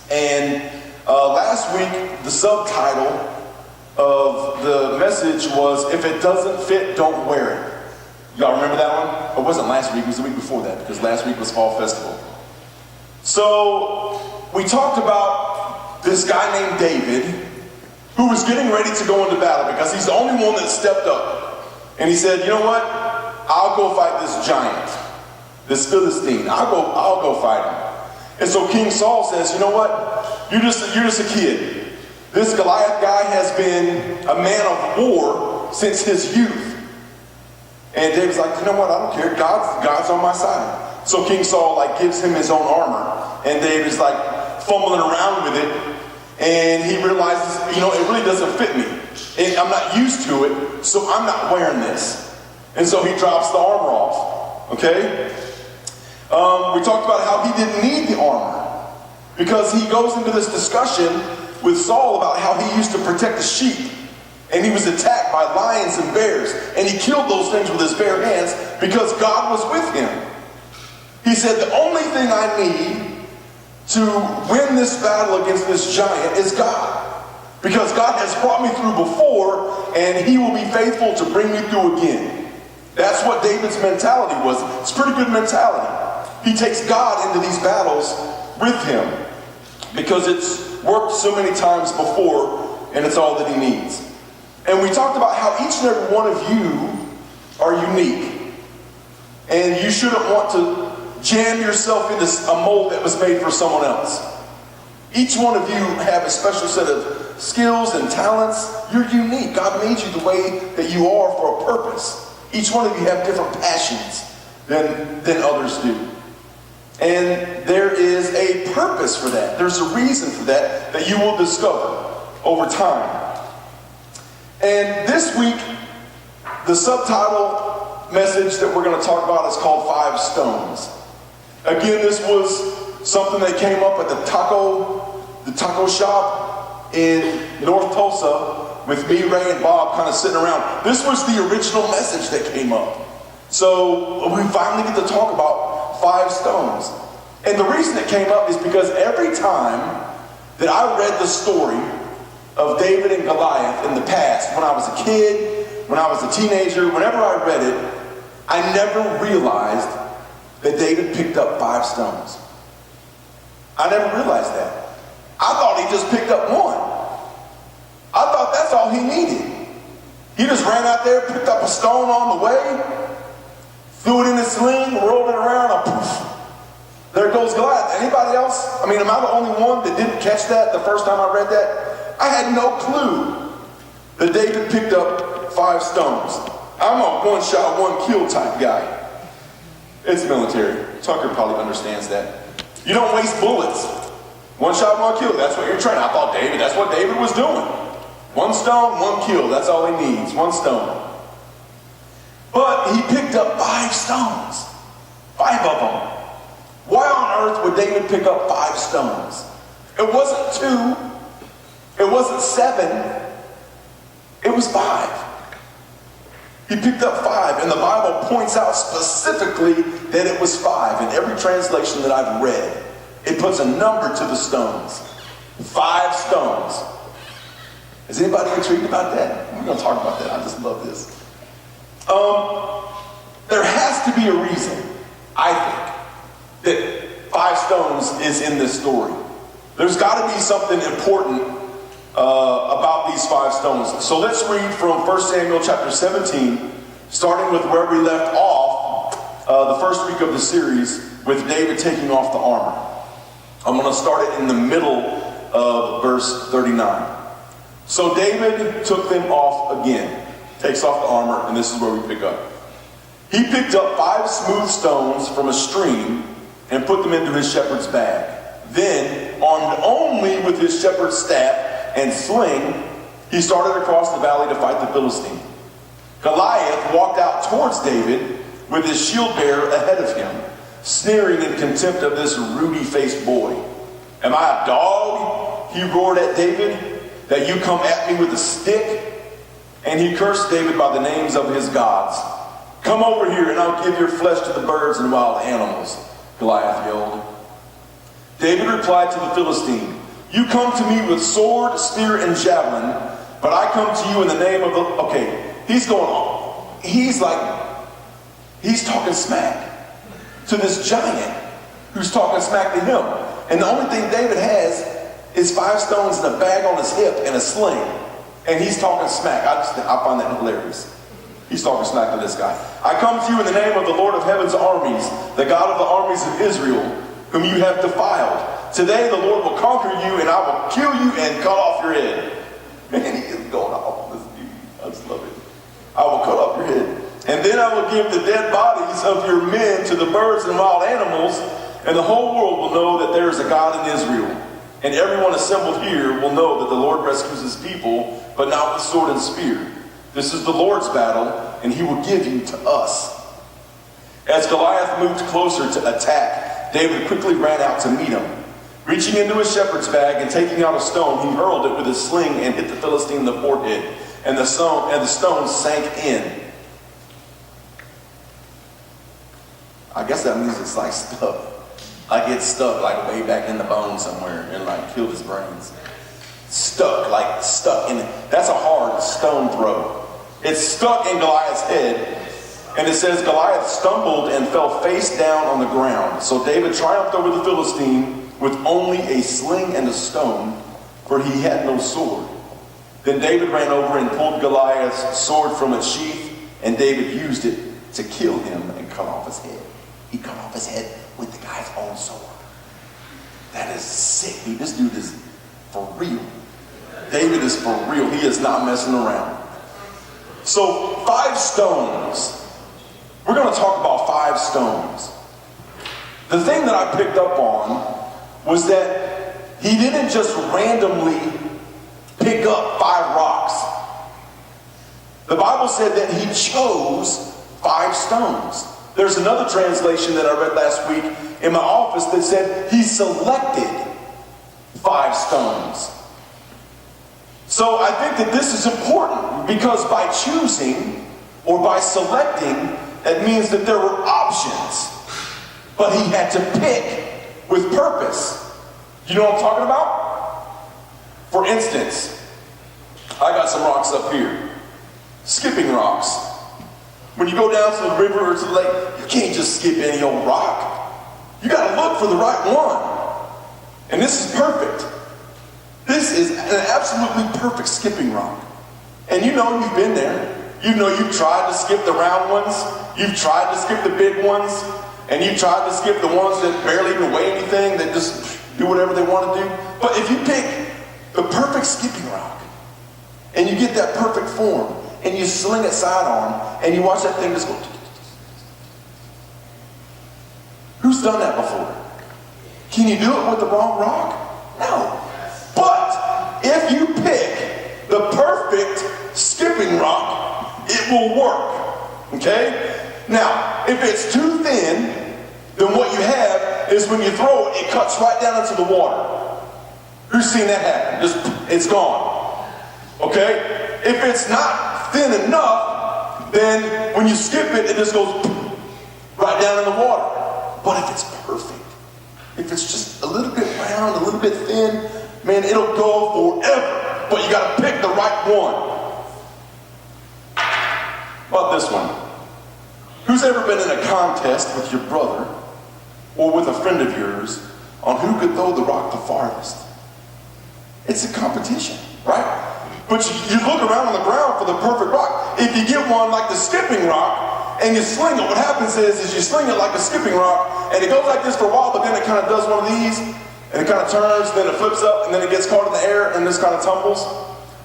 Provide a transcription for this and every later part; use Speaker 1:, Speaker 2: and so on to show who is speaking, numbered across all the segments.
Speaker 1: And last week, the subtitle of the message was, "If it doesn't fit, don't wear it." Y'all remember that one? It wasn't last week, it was the week before that, because last week was Fall Festival. So we talked about this guy named David, who was getting ready to go into battle because he's the only one that stepped up. And he said, "You know what? I'll go fight this giant, this Philistine. I'll go fight him." And so King Saul says, "You know what? You're just a kid. This Goliath guy has been a man of war since his youth." And David's like, "You know what? I don't care. God's on my side." So King Saul gives him his own armor, and David's fumbling around with it, and he realizes, it really doesn't fit me, and I'm not used to it, so I'm not wearing this. And so he drops the armor off. Okay. We talked about how he didn't need the armor because he goes into this discussion with Saul about how he used to protect the sheep, and he was attacked by lions and bears, and he killed those things with his bare hands because God was with him. He said, "The only thing I need to win this battle against this giant is God, because God has brought me through before, and he will be faithful to bring me through again." That's what David's mentality was. It's a pretty good mentality. He takes God into these battles with him because it's worked so many times before, and it's all that he needs. And we talked about how each and every one of you are unique, and you shouldn't want to jam yourself into a mold that was made for someone else. Each one of you have a special set of skills and talents. You're unique. God made you the way that you are for a purpose. Each one of you have different passions than others do. And there is a purpose for that. There's a reason for that you will discover over time. And this week, the subtitle message that we're going to talk about is called 5 Stones. Again, this was something that came up at the taco shop in North Tulsa with me, Ray, and Bob kind of sitting around. This was the original message that came up. So we finally get to talk about 5 stones. And the reason it came up is because every time that I read the story of David and Goliath in the past, when I was a kid, when I was a teenager, whenever I read it, I never realized that David picked up 5 stones. I never realized that. I thought he just picked up one. I thought that's all he needed. He just ran out there, picked up a stone on the way, threw it in his sling, rolled it around, and poof, there goes Goliath. Anybody else? Am I the only one that didn't catch that the first time I read that? I had no clue that David picked up 5 stones. I'm a one-shot, one-kill type guy. It's military. Tucker probably understands that. You don't waste bullets. One shot, one kill. That's what you're training. I thought that's what David was doing. 1 stone, 1 kill. That's all he needs. 1 stone. But he picked up 5 stones. 5 of them. Why on earth would David pick up 5 stones? It wasn't 2. It wasn't 7. It was 5. He picked up 5, and the Bible points out specifically that it was 5. In every translation that I've read, it puts a number to the stones. 5 stones. Is anybody intrigued about that? We're going to talk about that. I just love this. There has to be a reason, I think, that 5 stones is in this story. There's got to be something important about these 5 stones. So let's read from 1 Samuel chapter 17, starting with where we left off the first week of the series with David taking off the armor. I'm going to start it in the middle of verse 39. So David took them off again, takes off the armor, and this is where we pick up. He picked up 5 smooth stones from a stream and put them into his shepherd's bag. Then, armed only with his shepherd's staff and sling, he started across the valley to fight the Philistine. Goliath walked out towards David with his shield bearer ahead of him, sneering in contempt of this ruddy-faced boy. "Am I a dog?" he roared at David, "that you come at me with a stick?" And he cursed David by the names of his gods. "Come over here and I'll give your flesh to the birds and wild animals," Goliath yelled. David replied to the Philistine, You come to me with sword, spear, and javelin, but I come to you in the name of the... Okay, he's going on. He's talking smack to this giant who's talking smack to him. And the only thing David has is 5 stones and a bag on his hip and a sling. And he's talking smack. I find that hilarious. He's talking smack to this guy. I come to you in the name of the Lord of heaven's armies, the God of the armies of Israel, whom you have defiled. Today the Lord will conquer you, and I will kill you and cut off your head. Man, he is going off on this dude. I just love it. I will cut off your head. And then I will give the dead bodies of your men to the birds and wild animals, and the whole world will know that there is a God in Israel. And everyone assembled here will know that the Lord rescues his people, but not with sword and spear. This is the Lord's battle, and he will give you to us. As Goliath moved closer to attack, David quickly ran out to meet him. Reaching into his shepherd's bag and taking out a stone, he hurled it with his sling and hit the Philistine in the forehead, and the stone sank in. I guess that means it's like stuck. Like it's stuck like way back in the bone somewhere and like killed his brains. Stuck in it. That's a hard stone throw. It's stuck in Goliath's head. And it says Goliath stumbled and fell face down on the ground. So David triumphed over the Philistine with only a sling and a stone, for he had no sword. Then David ran over and pulled Goliath's sword from its sheath, and David used it to kill him and cut off his head. He cut off his head with the guy's own sword. That is sick, dude. This dude is for real. David is for real. He is not messing around. So 5 stones. We're going to talk about 5 stones. The thing that I picked up on was that he didn't just randomly pick up 5 rocks. The Bible said that he chose 5 stones. There's another translation that I read last week in my office that said he selected 5 stones. So I think that this is important because by choosing or by selecting, that means that there were options, but he had to pick with purpose. You know what I'm talking about? For instance, I got some rocks up here. Skipping rocks. When you go down to the river or to the lake, you can't just skip any old rock. You got to look for the right one. And this is perfect. This is an absolutely perfect skipping rock. And you know you've been there. You know you've tried to skip the round ones. You've tried to skip the big ones. And you've tried to skip the ones that barely even weigh anything, that just do whatever they want to do. But if you pick the perfect skipping rock, and you get that perfect form, and you sling it sidearm, and you watch that thing just go. Who's done that before? Can you do it with the wrong rock? No. But if you pick the perfect skipping rock, it will work. Okay? Now, if it's too thin, then what you have is when you throw it, it cuts right down into the water. Who's seen that happen? It's gone. Okay? If it's not thin enough, then when you skip it, it just goes right down in the water. But if it's perfect, if it's just a little bit round, a little bit thin, man, it'll go forever. But you got to pick the right one. How about this one? Who's ever been in a contest with your brother or with a friend of yours on who could throw the rock the farthest? It's a competition, right? But you look around on the ground for the perfect rock. If you get one like the skipping rock and you sling it, what happens is you sling it like a skipping rock and it goes like this for a while, but then it kind of does one of these and it kind of turns, then it flips up, and then it gets caught in the air and this kind of tumbles.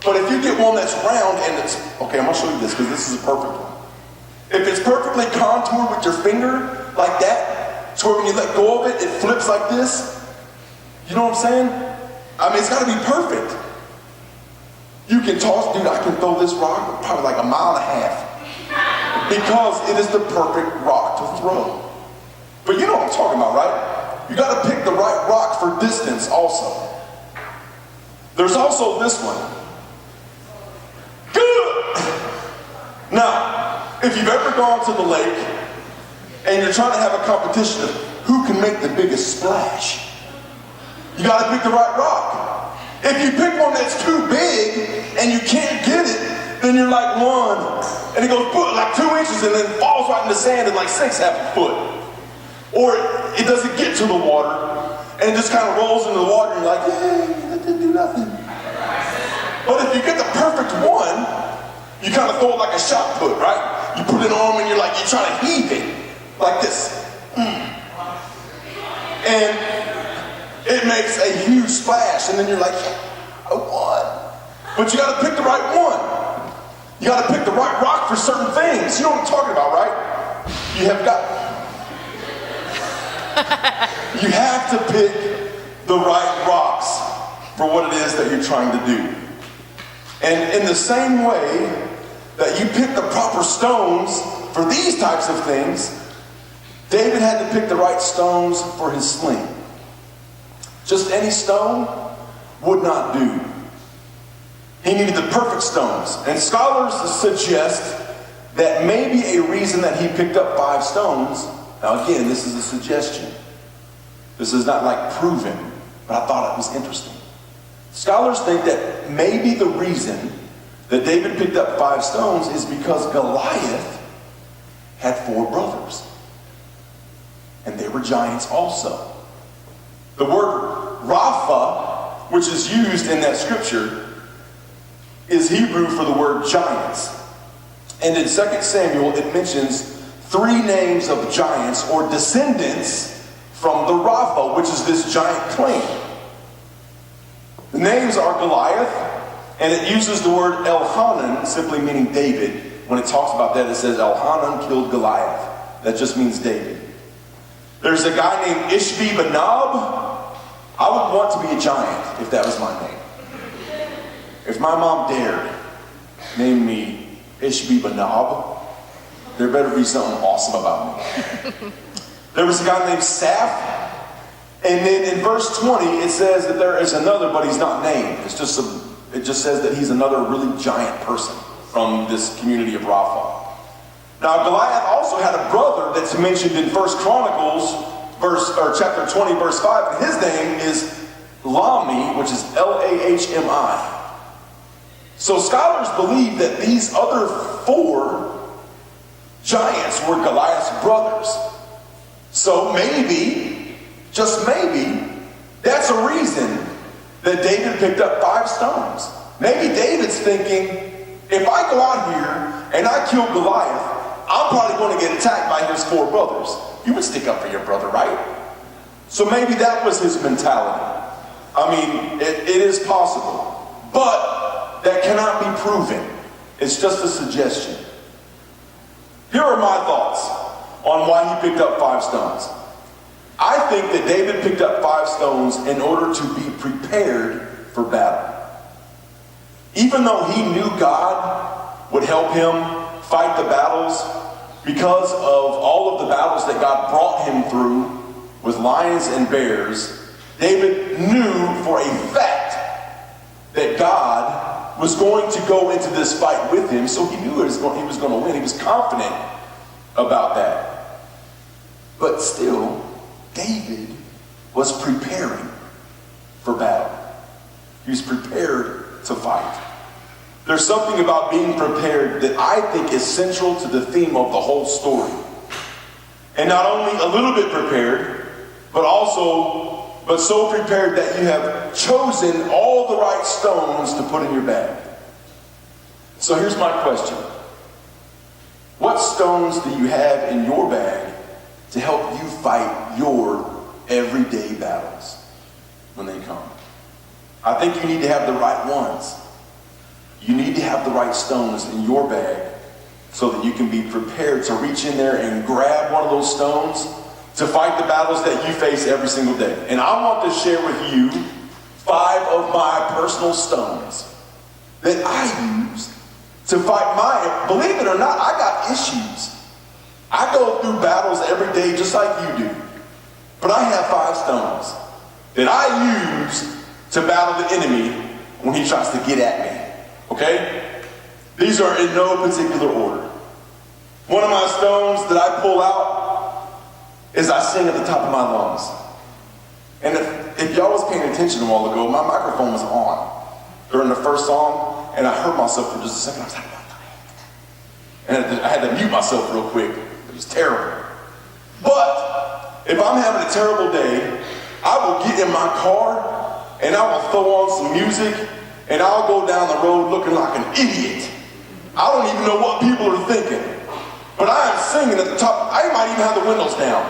Speaker 1: But if you get one that's round and it's, okay, I'm going to show you this because this is a perfect one. If it's perfectly contoured with your finger like that, to where when you let go of it, it flips like this. You know what I'm saying? I mean, it's got to be perfect. You can toss, dude, I can throw this rock probably like 1.5 miles because it is the perfect rock to throw. But you know what I'm talking about, right? You got to pick the right rock for distance also. There's also this one. Good! Now, if you've ever gone to the lake and you're trying to have a competition of who can make the biggest splash, you got to pick the right rock. If you pick one that's too big and you can't get it, then you're like 1, and it goes like 2 inches and then falls right in the sand and like sinks half a foot. Or it doesn't get to the water and it just kind of rolls into the water and you're like, yay, that didn't do nothing. But if you get the perfect one, you kind of throw it like a shot put, right? You put it on and you're trying to heave it like this. And it makes a huge splash, and then you're like, I won. But you got to pick the right one. You got to pick the right rock for certain things. You know what I'm talking about, right? You have to pick the right rocks for what it is that you're trying to do. And in the same way that you pick the proper stones for these types of things, David had to pick the right stones for his sling. Just any stone would not do. He needed the perfect stones. And scholars suggest that maybe a reason that he picked up 5 stones, now again, this is a suggestion. This is not like proven, but I thought it was interesting. Scholars think that maybe the reason that David picked up 5 stones is because Goliath had 4 brothers. And they were giants also. The word Rapha, which is used in that scripture, is Hebrew for the word giants. And in 2 Samuel, it mentions 3 names of giants or descendants from the Rapha, which is this giant clan. The names are Goliath, and it uses the word Elhanan, simply meaning David. When it talks about that, it says Elhanan killed Goliath. That just means David. There's a guy named Ishbi-Benob. I would want to be a giant if that was my name. If my mom dared name me Ishbi-Benob, there better be something awesome about me. There was a guy named Saph, and then in verse 20 it says that there is another, but he's not named. It just says that he's another really giant person from this community of Rapha. Now Goliath also had a brother that's mentioned in 1 Chronicles chapter 20 verse 5, and his name is Lahmi, which is Lahmi. So scholars believe that these other 4 giants were Goliath's brothers. So maybe, just maybe, that's a reason that David picked up 5 stones. Maybe David's thinking, if I go out here and I kill Goliath, I'm probably going to get attacked by his 4 brothers. You would stick up for your brother, right? So maybe that was his mentality. I mean, it is possible. But that cannot be proven. It's just a suggestion. Here are my thoughts on why he picked up 5 stones. I think that David picked up 5 stones in order to be prepared for battle. Even though he knew God would help him fight the battles, because of all of the battles that God brought him through with lions and bears, David knew for a fact that God was going to go into this fight with him, so he knew he was going to win. He was confident about that. But still, David was preparing for battle. He was prepared to fight. There's something about being prepared that I think is central to the theme of the whole story. And not only a little bit prepared, but so prepared that you have chosen all the right stones to put in your bag. So here's my question. What stones do you have in your bag to help you fight your everyday battles when they come? I think you need to have the right ones. You need to have the right stones in your bag so that you can be prepared to reach in there and grab one of those stones to fight the battles that you face every single day. And I want to share with you 5 of my personal stones that I use to fight believe it or not, I got issues. I go through battles every day just like you do. But I have 5 stones that I use to battle the enemy when he tries to get at me. Okay? These are in no particular order. One of my stones that I pull out is I sing at the top of my lungs. And if y'all was paying attention a while ago, my microphone was on during the first song, and I heard myself for just a second. I was like, what the heck? And I had to mute myself real quick. It was terrible. But if I'm having a terrible day, I will get in my car and I will throw on some music and I'll go down the road looking like an idiot. I don't even know what people are thinking. But I am singing at the top. I might even have the windows down.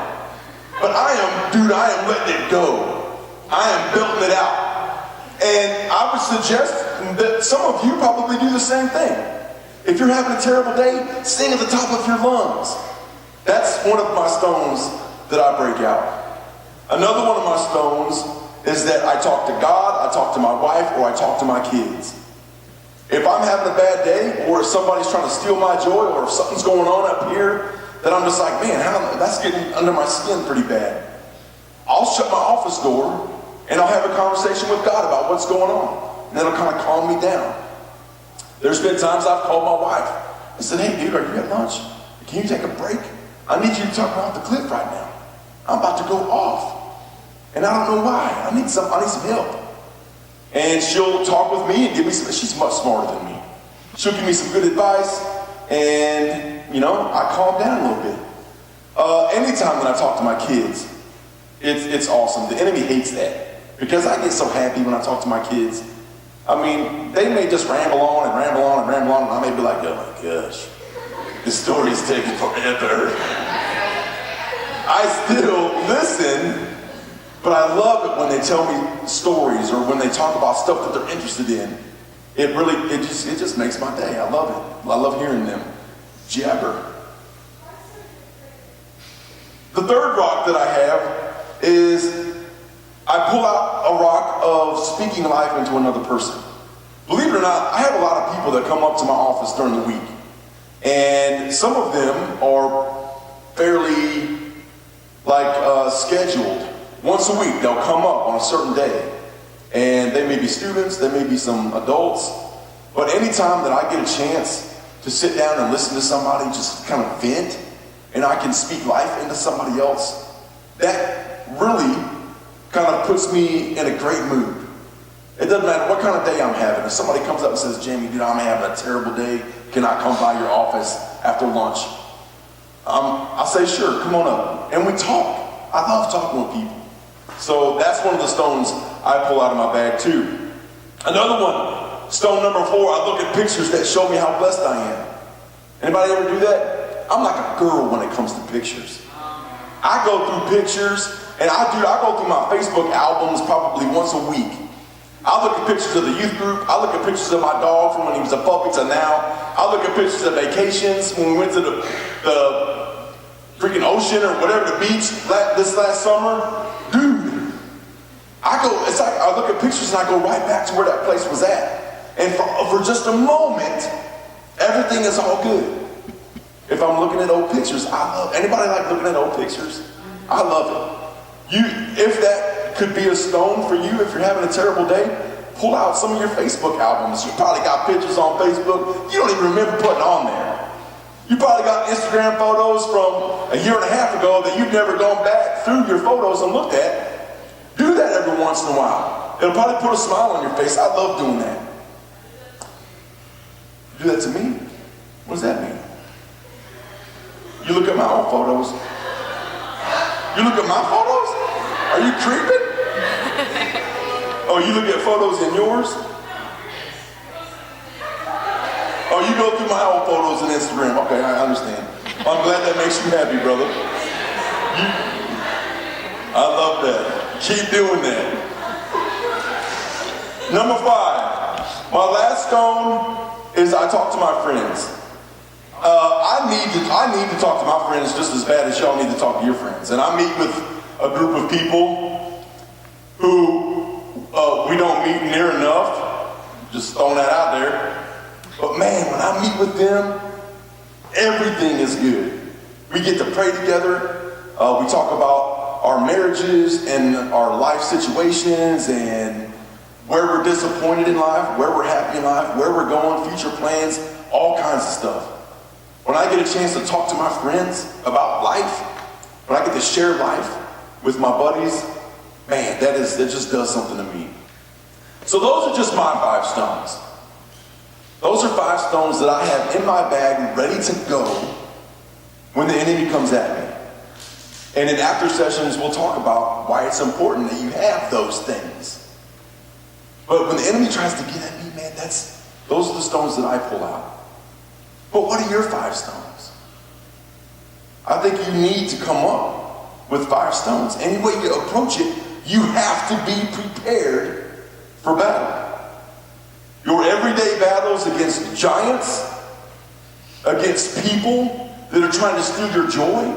Speaker 1: But I am letting it go. I am belting it out. And I would suggest that some of you probably do the same thing. If you're having a terrible day, sing at the top of your lungs. That's one of my stones that I break out. Another one of my stones is that I talk to God, I talk to my wife, or I talk to my kids. If I'm having a bad day, or if somebody's trying to steal my joy, or if something's going on up here, that I'm just like, man, that's getting under my skin pretty bad. I'll shut my office door, and I'll have a conversation with God about what's going on. And that'll kind of calm me down. There's been times I've called my wife and said, hey, dude, are you at lunch? Can you take a break? I need you to talk me off the cliff right now. I'm about to go off. And I don't know why. I need some help. And she'll talk with me and give me some, she's much smarter than me. She'll give me some good advice, and, I calm down a little bit. Anytime that I talk to my kids, it's awesome. The enemy hates that, because I get so happy when I talk to my kids. I mean, they may just ramble on and ramble on and ramble on, and I may be like, oh my gosh, this story's taking forever. I still listen, but I love it when they tell me stories or when they talk about stuff that they're interested in. It just makes my day. I love it. I love hearing them jabber. The third rock that I have is I pull out a rock of speaking life into another person. Believe it or not, I have a lot of people that come up to my office during the week. And some of them are fairly scheduled. Once a week, they'll come up on a certain day. And they may be students, they may be some adults. But anytime that I get a chance to sit down and listen to somebody just kind of vent, and I can speak life into somebody else, that really kind of puts me in a great mood. It doesn't matter what kind of day I'm having. If somebody comes up and says, Jamie, dude, I'm having a terrible day. Can I come by your office after lunch? I'll say, sure, come on up. And we talk. I love talking with people. So that's one of the stones I pull out of my bag too. Another one, stone number 4, I look at pictures that show me how blessed I am. Anybody ever do that? I'm like a girl when it comes to pictures. I go through pictures, and I go through my Facebook albums probably once a week. I look at pictures of the youth group. I look at pictures of my dog from when he was a puppy to now. I look at pictures of vacations when we went to the freaking ocean or whatever, the beach this last summer. Dude, I look at pictures and I go right back to where that place was at. And for just a moment, everything is all good. If I'm looking at old pictures, anybody like looking at old pictures? I love it. If that could be a stone for you, if you're having a terrible day, pull out some of your Facebook albums. You probably got pictures on Facebook you don't even remember putting on there. You probably got Instagram photos from a year and a half ago that you've never gone back through your photos and looked at. Do that every once in a while. It'll probably put a smile on your face. I love doing that. Do that to me? What does that mean? You look at my old photos? You look at my photos? Are you creeping? Oh, you look at photos in yours? Oh, you go through my old photos on Instagram. Okay, I understand. I'm glad that makes you happy, brother. I love that. Keep doing that. Number 5. My last stone is I talk to my friends. I need to talk to my friends just as bad as y'all need to talk to your friends. And I meet with a group of people who we don't meet near enough. Just throwing that out there. But man, when I meet with them, everything is good. We get to pray together. We talk about our marriages and our life situations and where we're disappointed in life, where we're happy in life, where we're going, future plans, all kinds of stuff. When I get a chance to talk to my friends about life, when I get to share life with my buddies, Man, that just does something to me. So those are just my 5 stones. Those are 5 stones that I have in my bag ready to go when the enemy comes at me. And in after sessions, we'll talk about why it's important that you have those things. But when the enemy tries to get at me, man, those are the stones that I pull out. But what are your 5 stones? I think you need to come up with 5 stones. Any way you approach it, you have to be prepared for battle. Your everyday battles against giants, against people that are trying to steal your joy,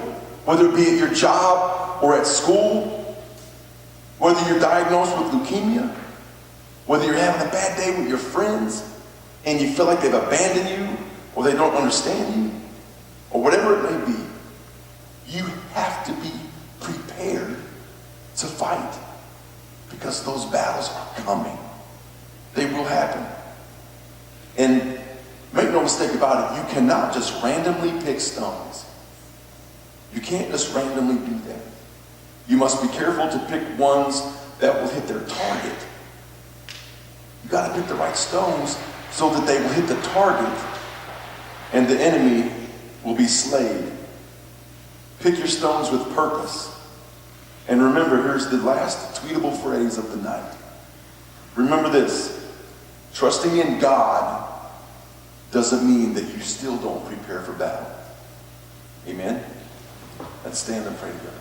Speaker 1: whether it be at your job or at school, whether you're diagnosed with leukemia, whether you're having a bad day with your friends and you feel like they've abandoned you or they don't understand you, or whatever it may be, you have to be prepared to fight because those battles are coming. They will happen. And make no mistake about it, you cannot just randomly pick stones. You can't just randomly do that. You must be careful to pick ones that will hit their target. You got to pick the right stones so that they will hit the target and the enemy will be slayed. Pick your stones with purpose. And remember, here's the last tweetable phrase of the night. Remember this. Trusting in God doesn't mean that you still don't prepare for battle. Amen? Let's stand and pray together.